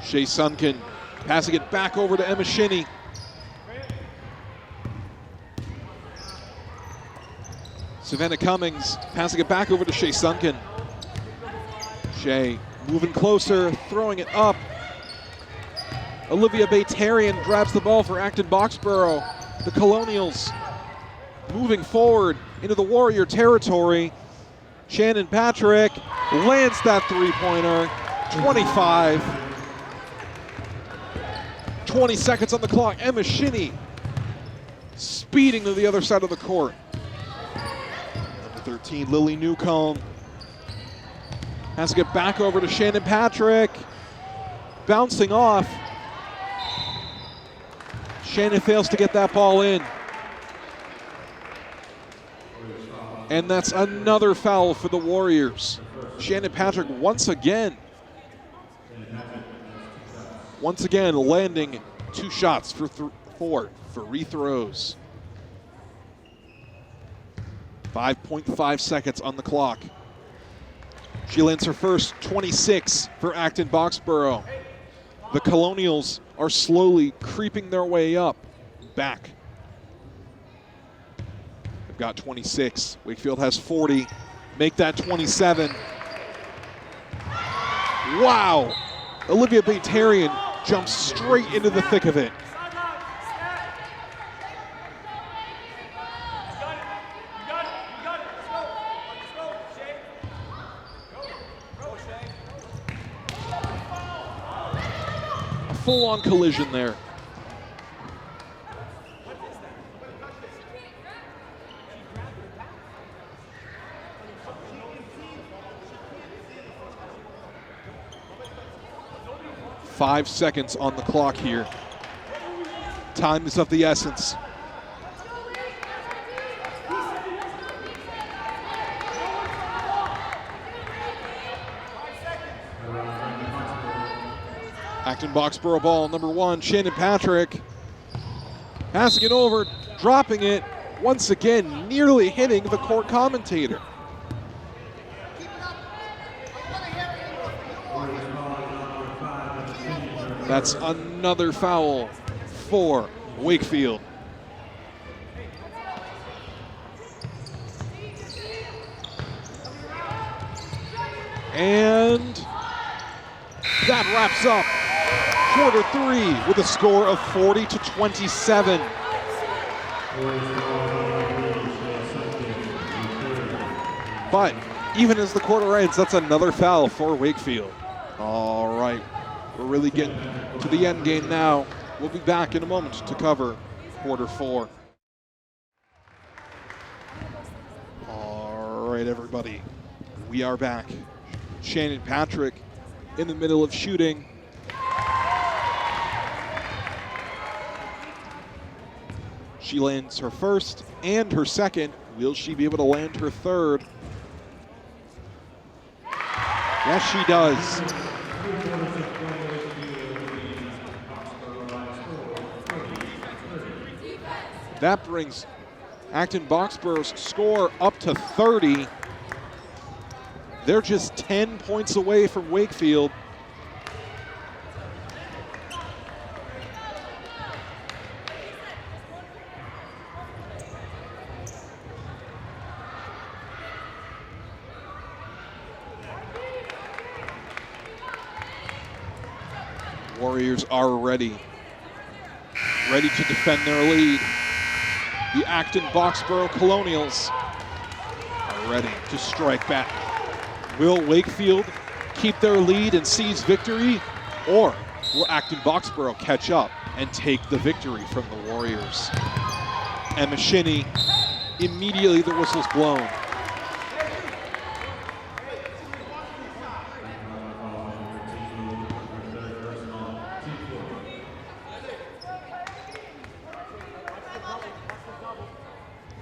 Shea Sunken passing it back over to Emma Shinney. Savannah Cummings passing it back over to Shea Sunken. Shea moving closer, throwing it up. Olivia Batarian grabs the ball for Acton Boxborough. The Colonials moving forward into the Warrior territory. Shannon Patrick lands that three-pointer. 25. 20 seconds on the clock. Emma Shinnie speeding to the other side of the court. Number 13, Lily Newcomb has to get back over to Shannon Patrick. Bouncing off. Shannon fails to get that ball in. And that's another foul for the Warriors. Shannon Patrick once again landing 2 shots for 4 free throws. 5.5 seconds on the clock. She lands her first 26 for Acton Boxborough. The Colonials are slowly creeping their way up, back. They've got 26. Wakefield has 40. Make that 27. Wow! Olivia Batarian jumps straight into the thick of it. A full-on collision there. Five seconds on the clock here. Time is of the essence. Acton Boxborough ball, number 1, Shannon Patrick. Passing it over, dropping it, once again, nearly hitting the court commentator. That's another foul for Wakefield. And that wraps up quarter 3 with a score of 40-27. But even as the quarter ends, that's another foul for Wakefield. All right. We're really getting to the end game now. We'll be back in a moment to cover quarter 4. All right, everybody. We are back. Shannon Patrick in the middle of shooting. She lands her first and her second. Will she be able to land her third? Yes, she does. That brings Acton Boxborough's score up to 30. They're just 10 points away from Wakefield. Warriors are ready to defend their lead. The Acton Boxborough Colonials are ready to strike back. Will Wakefield keep their lead and seize victory, or will Acton Boxborough catch up and take the victory from the Warriors? Emma Shinnie, immediately the whistle's blown.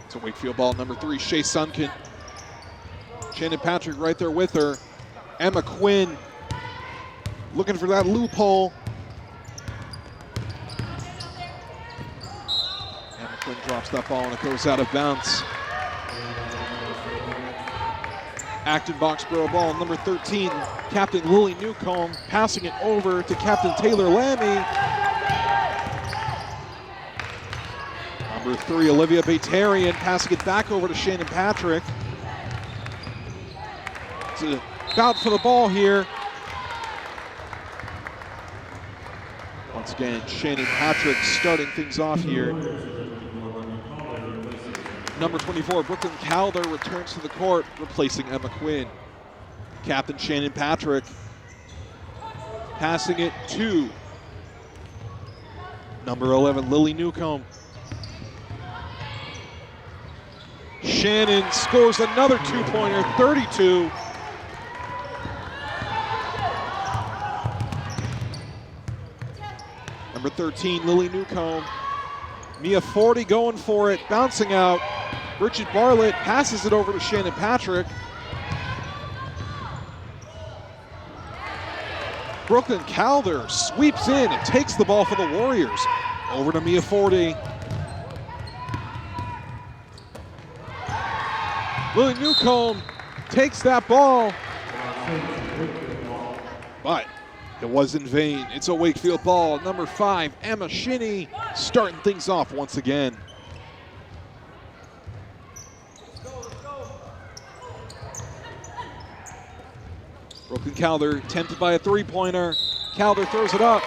It's a Wakefield ball, number 3, Shea Sunken. Shannon Patrick right there with her. Emma Quinn looking for that loophole. Emma Quinn drops that ball and it goes out of bounds. Acton Boxborough ball, number 13, Captain Lily Newcomb passing it over to Captain Taylor Lammy. Number 3, Olivia Batarian, passing it back over to Shannon Patrick. It's a bout for the ball here. Once again, Shannon Patrick starting things off here. Number 24, Brooklyn Calder returns to the court, replacing Emma Quinn. Captain Shannon Patrick passing it to number 11, Lily Newcomb. Shannon scores another two-pointer, 32. Number 13, Lily Newcomb. Mia Forty going for it, bouncing out. Bridget Bartlett passes it over to Shannon Patrick. Brooklyn Calder sweeps in and takes the ball for the Warriors. Over to Mia Forty. Lily Newcomb takes that ball, but it was in vain. It's a Wakefield ball. Number 5, Emma Shinnie, starting things off once again. Brooklyn Calder tempted by a three-pointer. Calder throws it up.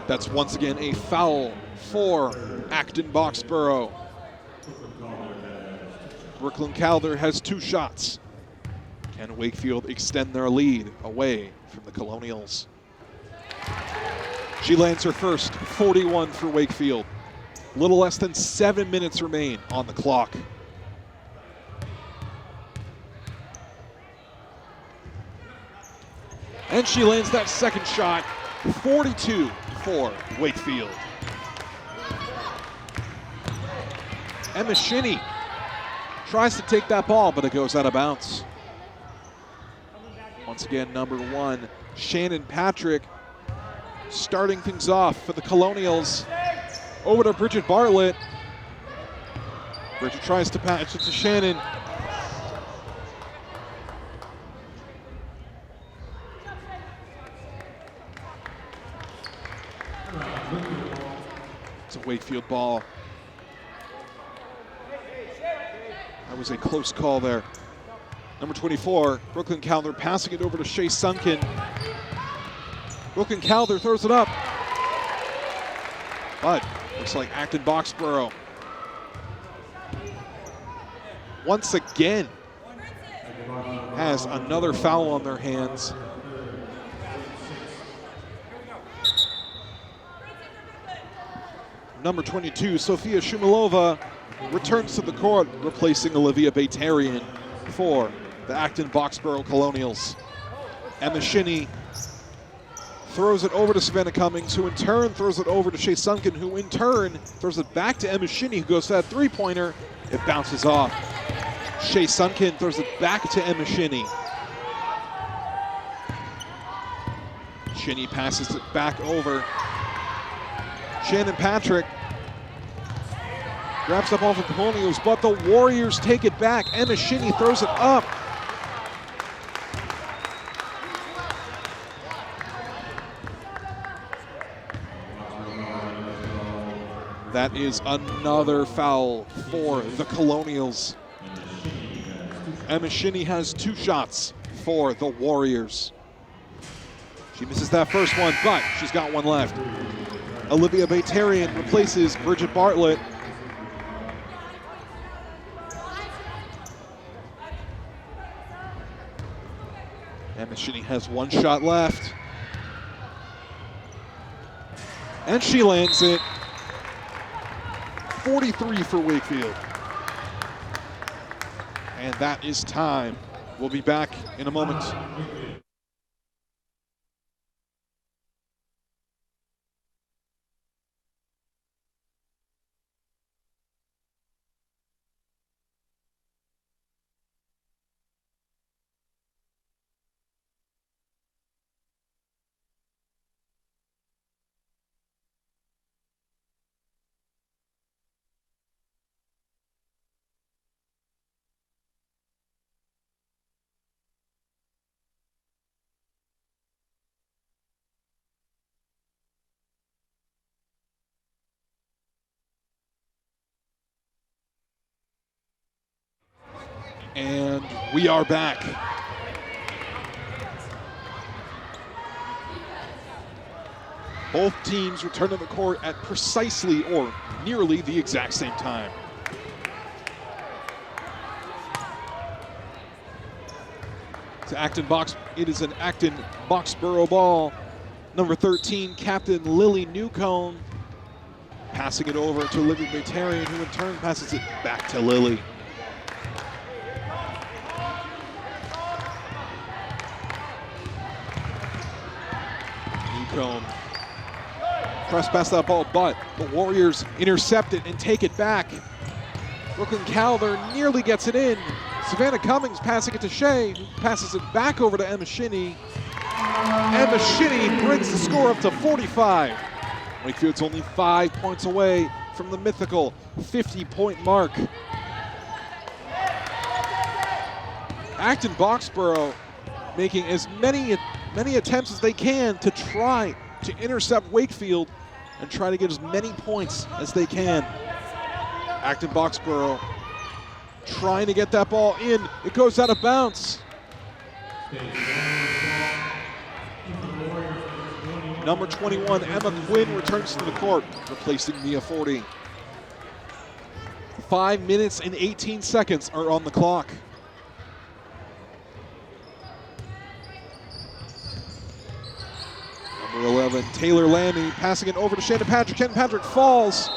That's once again a foul for Acton Boxborough. Brooklyn Calder has 2 shots. Can Wakefield extend their lead away from the Colonials? She lands her first, 41 for Wakefield. Little less than 7 minutes remain on the clock. And she lands that second shot, 42 for Wakefield. Emma Shinnie tries to take that ball, but it goes out of bounds. Once again, number 1, Shannon Patrick, starting things off for the Colonials. Over to Bridget Bartlett. Bridget tries to patch it to Shannon. It's a Wakefield ball. That was a close call there. Number 24, Brooklyn Calder passing it over to Shea Sunken. Brooklyn Calder throws it up. But looks like Acton Boxborough once again has another foul on their hands. Number 22, Sofia Shumilova, returns to the court, replacing Olivia Batarian for the Acton Boxborough Colonials. Emma Shinnie throws it over to Savannah Cummings, who in turn throws it over to Shea Sunken, who in turn throws it back to Emma Shinnie, who goes to that three-pointer. It bounces off. Shea Sunken throws it back to Emma Shinnie. Shinnie passes it back over. Shannon Patrick grabs the ball from the Colonials, but the Warriors take it back. Emma Shinnie throws it up. That is another foul for the Colonials. Emma Shinnie has 2 shots for the Warriors. She misses that first one, but she's got one left. Olivia Batarian replaces Bridget Bartlett. Emma Shinnie has 1 shot left. And she lands it. 43 for Wakefield. And that is time. We'll be back in a moment. And we are back. Both teams return to the court at precisely or nearly the exact same time. It is an Acton Boxborough ball. Number 13, Captain Lily Newcomb, passing it over to Olivia Batarian, who in turn passes it back to Lily. Newcomb press past that ball, but the Warriors intercept it and take it back. Brooklyn Calder nearly gets it in. Savannah Cummings passing it to Shea, who passes it back over to Emma Shinney. Emma Shinney brings the score up to 45. Wakefield's only 5 points away from the mythical 50-point mark. Acton Boxborough making as many attempts as they can to try to intercept Wakefield and try to get as many points as they can. Acton Boxborough trying to get that ball in. It goes out of bounds. Number 21, Emma Quinn, returns to the court, replacing Mia Forty. 5 minutes and 18 seconds are on the clock. Number 11, Taylor Lammy, passing it over to Shannon Patrick. Shannon Patrick falls.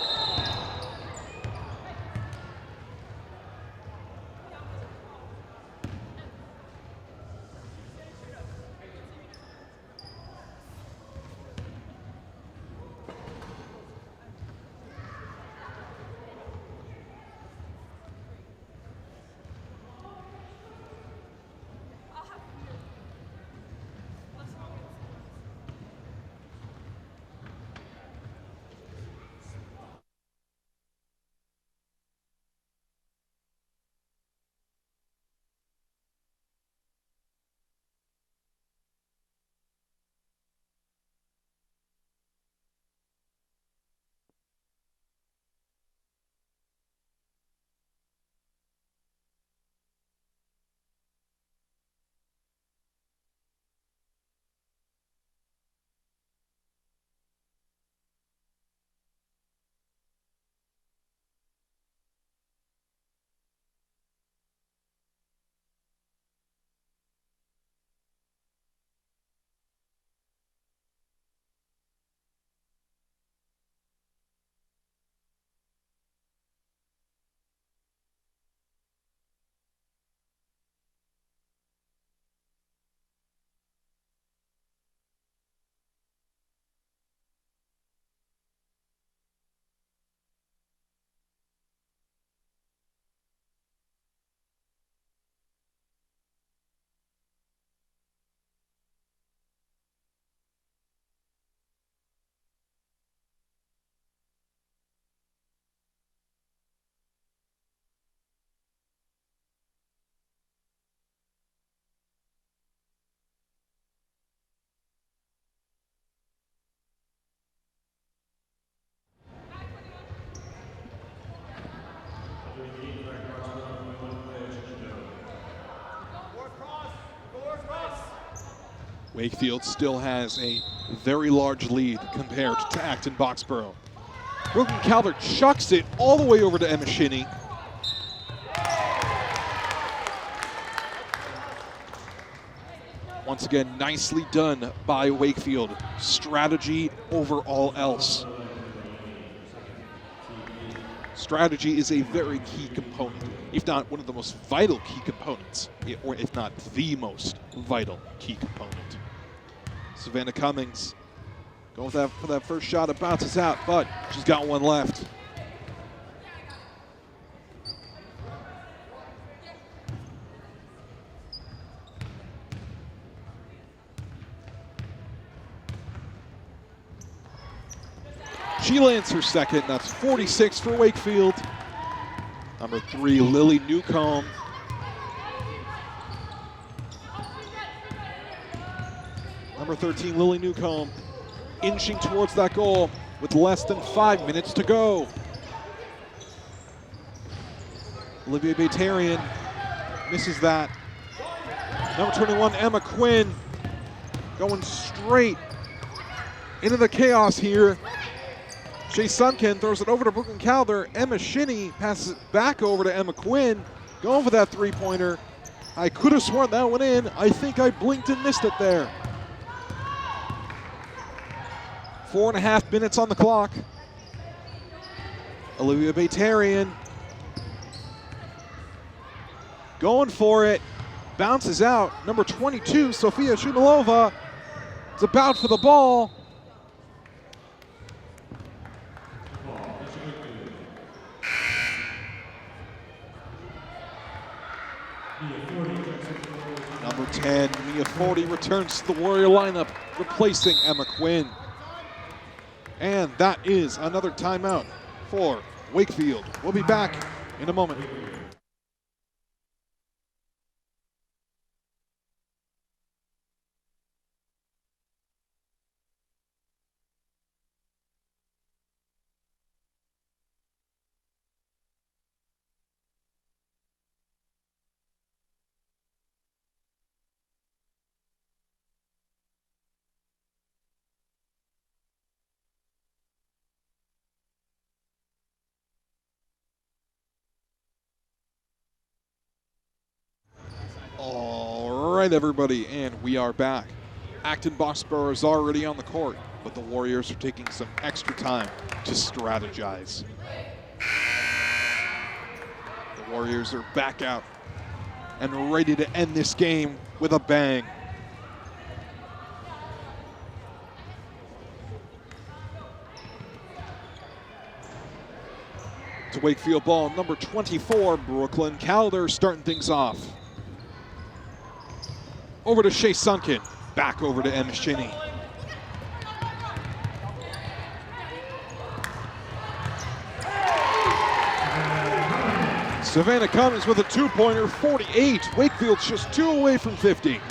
Wakefield still has a very large lead compared to Acton Boxborough. Brooklyn Calvert chucks it all the way over to Emma Shinney. Once again, nicely done by Wakefield. Strategy over all else. Strategy is a very key component, if not one of the most vital key components, or if not the most vital key component. Savannah Cummings going for that first shot. It bounces out, but she's got one left. She lands her second. That's 46 for Wakefield. Number 3, Lily Newcomb. Number 13, Lily Newcomb, inching towards that goal with less than 5 minutes to go. Olivia Batarian Misses that. Number 21, Emma Quinn, going straight into the chaos here. Shea Sunken throws it over to Brooklyn Calder. Emma Shinny passes it back over to Emma Quinn, going for that three-pointer. I could have sworn that went in. I think I blinked and missed it there. 4.5 minutes on the clock. Olivia Batarian going for it. Bounces out. Number 22, Sofia Shumilova, is about for the ball. Number 10, Mia Forty, returns to the Warrior lineup, replacing Emma Quinn. And that is another timeout for Wakefield. We'll be back in a moment. All right, everybody, and we are back. Acton Boxborough is already on the court, but the Warriors are taking some extra time to strategize. The Warriors are back out and ready to end this game with a bang. To Wakefield ball, number 24, Brooklyn Calder, starting things off. Over to Shea Sunken, back over to Emma Shinny. Savannah Cummings with a two-pointer, 48. Wakefield's just 2 away from 50.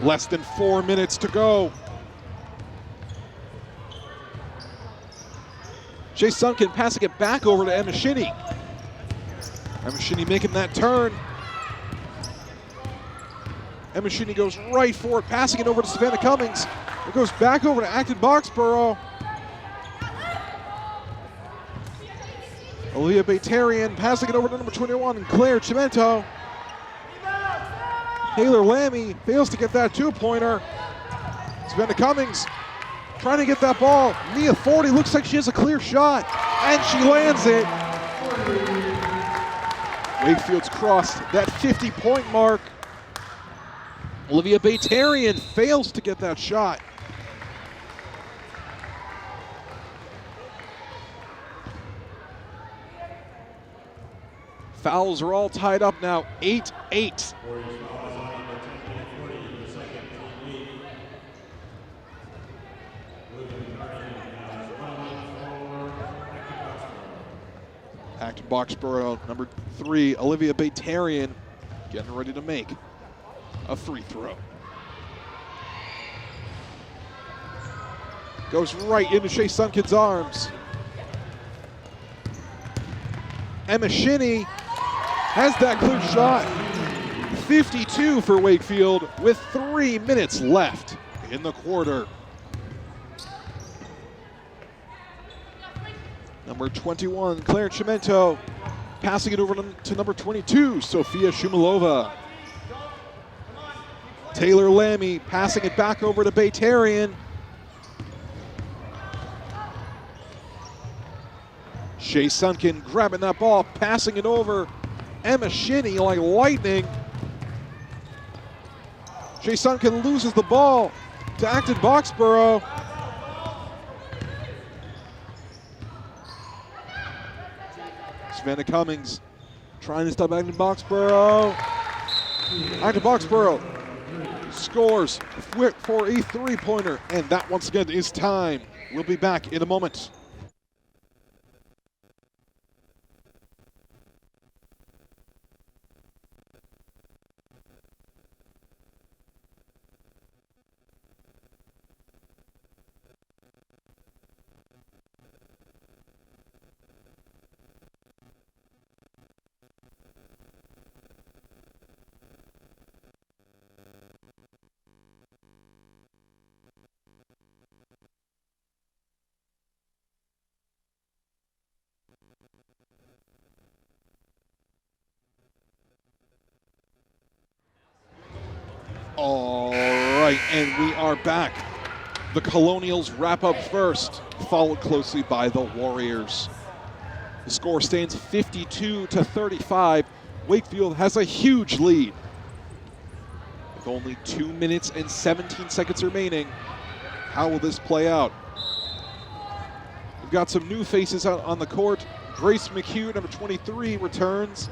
Less than 4 minutes to go. Shea Sunken passing it back over to Emma Shinny. Emma Shinny making that turn. Emma Shinny goes right for it, passing it over to Savannah Cummings. It goes back over to Acton Boxborough. Aaliyah Batarian passing it over to number 21, Claire Chimento. Taylor Lammy fails to get that two-pointer. Savannah Cummings trying to get that ball. Mia Forty looks like she has a clear shot, and she lands it. Wakefield's crossed that 50-point mark. Olivia Batarian fails to get that shot. Fouls are all tied up now, 8-8. Acton Boxborough, number 3, Olivia Batarian, getting ready to make a free throw. Goes right into Shea Sunken's arms. Emma Shinny has that clear shot. 52 for Wakefield with 3 minutes left in the quarter. Number 21, Claire Chimento, passing it over to number 22, Sofia Shumilova. Taylor Lammy passing it back over to Batarian. Shea Sunken grabbing that ball, passing it over. Emma Shinny like lightning. Shea Sunken loses the ball to Acton Boxborough. Savannah Cummings trying to stop Acton Boxborough. Acton Boxborough scores for a three-pointer, and that once again is time. We'll be back in a moment. All right, and we are back. The Colonials wrap up first, followed closely by the Warriors. The score stands 52-35. Wakefield has a huge lead. With only 2 minutes and 17 seconds remaining, how will this play out? We've got some new faces out on the court. Grace McHugh, number 23, returns,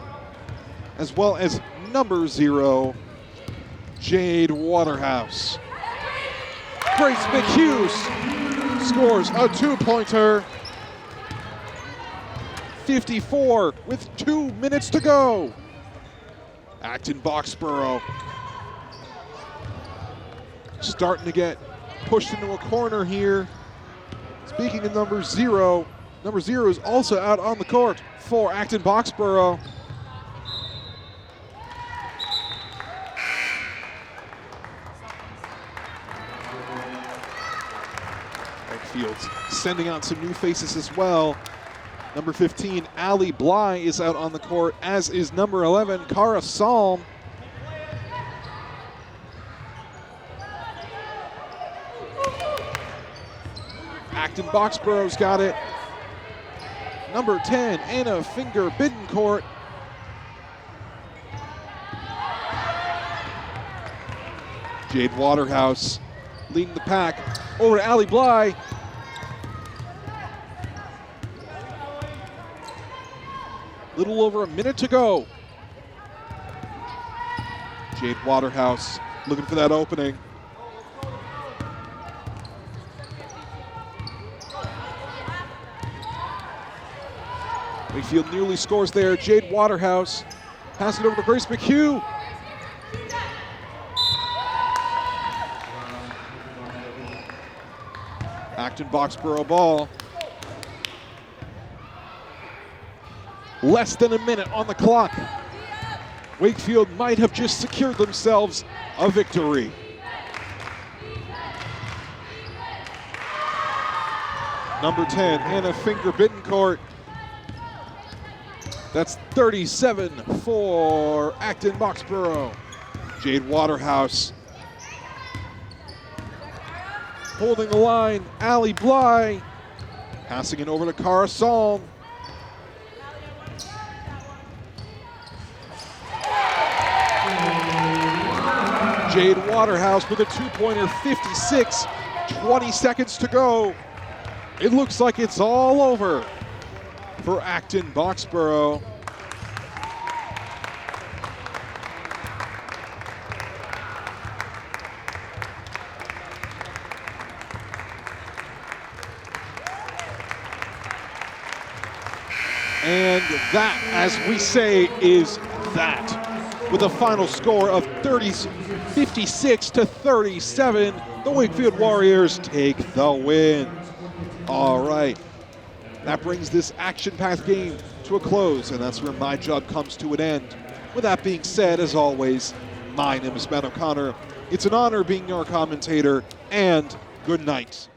as well as number 0, Jade Waterhouse. Grace McHugh scores a 2-pointer. 54 with 2 minutes to go. Acton Boxborough starting to get pushed into a corner here. Speaking of number 0 is also out on the court for Acton Boxborough. Wakefield's sending out some new faces as well. Number 15, Allie Bly, is out on the court, as is number 11, Cara Salm. Acton Boxborough's got it. Number 10, Anna Finger Bittencourt. Jade Waterhouse leading the pack over to Allie Bly. Little over a minute to go. Jade Waterhouse looking for that opening. Wakefield nearly scores there. Jade Waterhouse passes it over to Grace McHugh. Acton Boxborough ball. Less than a minute on the clock. Wakefield might have just secured themselves a victory. Number 10, Anna Finger Bittencourt. That's 37 for Acton Boxborough. Jade Waterhouse holding the line. Allie Bly passing it over to Cara Salm. Jade Waterhouse with a 2-pointer, 56, 20 seconds to go. It looks like it's all over for Acton Boxborough. And that, as we say, is that. With a final score of 56-37, the Wakefield Warriors take the win. All right, that brings this action-packed game to a close, and that's where my job comes to an end. With that being said, as always, my name is Matt O'Connor. It's an honor being your commentator, and good night.